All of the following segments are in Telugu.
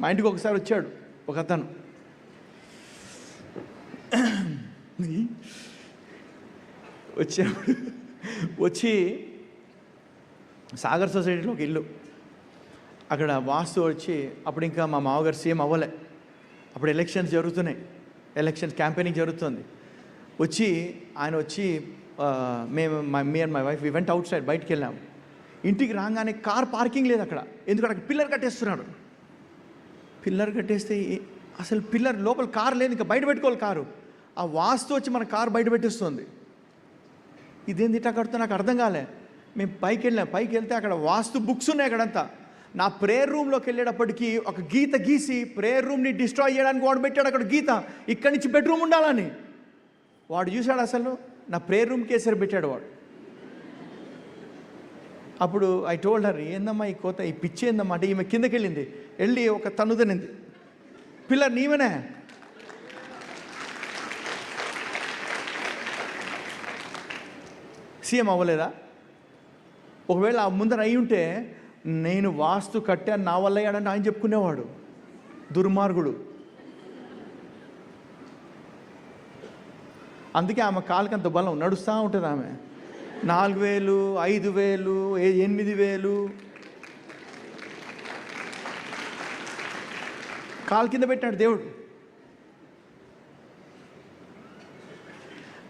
మా ఇంటికి ఒకసారి వచ్చాడు ఒక అతను. వచ్చి సాగర్ సొసైటీలో ఒక ఇల్లు, అక్కడ వాస్తు వచ్చి, అప్పుడు ఇంకా మా మామగారు సీఎం అవ్వలే, అప్పుడు ఎలక్షన్స్ జరుగుతున్నాయి, ఎలక్షన్స్ క్యాంపెయినింగ్ జరుగుతుంది. ఆయన వచ్చి me and my wife we went outside, బయటికి వెళ్ళాము. ఇంటికి రాగానే కార్ పార్కింగ్ లేదు అక్కడ, ఎందుకంటే అక్కడ పిల్లర్ కట్టేస్తున్నాడు. పిల్లర్ కట్టేస్తే అసలు పిల్లర్ లోపల కారు లేదు, ఇంకా బయట పెట్టుకోవాలి కారు. ఆ వాస్తు వచ్చి మన కారు బయట పెట్టేస్తుంది. ఇదేంది ఇట్లా కడుతున్నా నాకు అర్థం కాలే. మేము పైకి వెళ్తే అక్కడ వాస్తు బుక్స్ ఉన్నాయి అక్కడంతా. నా ప్రేయర్ రూమ్లోకి వెళ్ళేటప్పటికి ఒక గీత గీసి ప్రేయర్ రూమ్ని డిస్ట్రాయ్ చేయడానికి వాడు పెట్టాడు అక్కడ గీత, ఇక్కడి నుంచి బెడ్రూమ్ ఉండాలని. వాడు చూశాడు, అసలు నా ప్రేయర్ రూమ్కి వేసారు పెట్టాడు వాడు. అప్పుడు ఐ టోల్డ్ హర్, ఏందమ్మా ఈ కోత, ఈ పిచ్చి ఏందమ్మా అంటే, ఈమె కిందకి వెళ్ళి ఒక తన్నుదనింది, పిల్లర్ నీవనే. సీఎం అవ్వలేదా? ఒకవేళ ఆ ముందర అయి ఉంటే, నేను వాస్తు కట్టాను నా వల్ల అయ్యాడంటే ఆయన చెప్పుకునేవాడు, దుర్మార్గుడు. అందుకే ఆమె కాలుకి అంత బలం, నడుస్తూ ఉంటుంది ఆమె. 4,000, 5,000, 8,000 కాలు కింద పెట్టాడు దేవుడు.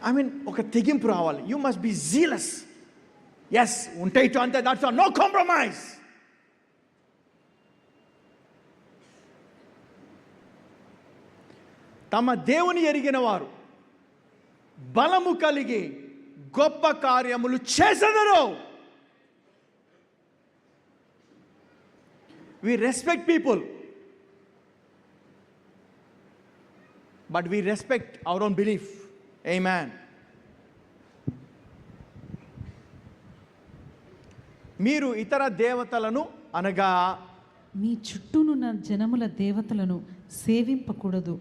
ఐ మీన్ ఒక తెగింపు రావాలి. You must be jealous. Yes, ఉంటాయి అంతే, దాట్స్ ఆల్, నో కాంప్రమైజ్. తమ దేవుని ఎరిగిన వారు బలము కలిగి గొప్ప కార్యములు చేసెదరు. We respect people, but we respect our own belief. Amen. మీరు ఇతర దేవతలను అనగా మీ చుట్టూనున్న జనముల దేవతలను సేవింపకూడదు.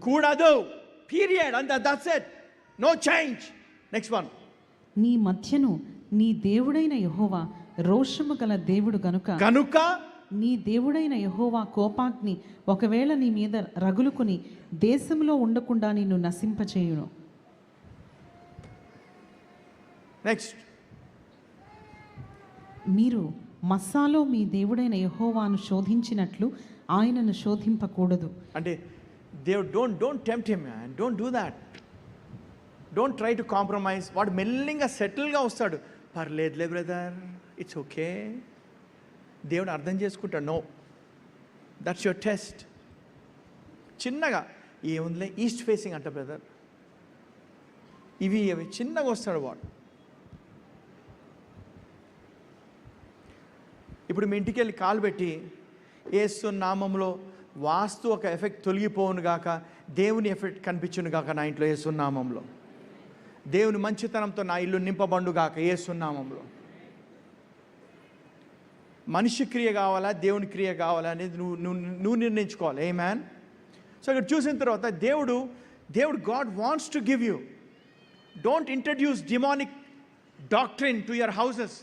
Period. And that's it. No change. Next one. నీ మధ్యను నీ దేవుడైన యెహోవా రోషము గల దేవుడు గనుక నీ దేవుడైన యెహోవా కోపాగ్ని ఒకవేళ నీ మీద రగులుకొని దేశంలో ఉండకుండా నిన్ను నశింపచేయును. నెక్స్ట్. మీరు మస్సాలో మీ దేవుడైన యెహోవాను శోధించినట్లు ఆయనను శోధింపకూడదు. అంటే దేవుడు don't tempt him, man. Don't do that. Don't try to compromise. వాడు మెల్లిగా సెటిల్గా వస్తాడు. పర్లేదులే బ్రదర్, ఇట్స్ ఓకే. దేవుడు అర్థం చేసుకుంటాడు. No, that's your test. చిన్నగా ఏముందిలే, ఈస్ట్ ఫేసింగ్ అంట బ్రదర్, ఇవి చిన్నగా వస్తాడు వాడు. ఇప్పుడు మీ ఇంటికి వెళ్ళి కాలు పెట్టి, యేసు నామంలో వాస్తు ఒక ఎఫెక్ట్ తొలగిపోవును గాక, దేవుని ఎఫెక్ట్ కనిపించును గాక నా ఇంట్లో యేసు నామంలో. దేవుని మంచితనంతో నా ఇల్లు నింపబండు గాక యేసు నామంలో. మనిషి క్రియ కావాలా, దేవుని క్రియ కావాలా అనేది నువ్వు నిర్ణయించుకోవాలి. ఆమేన్. సో ఇక్కడ చూసిన తర్వాత దేవుడు God wants to give you. Don't introduce demonic doctrine to your houses.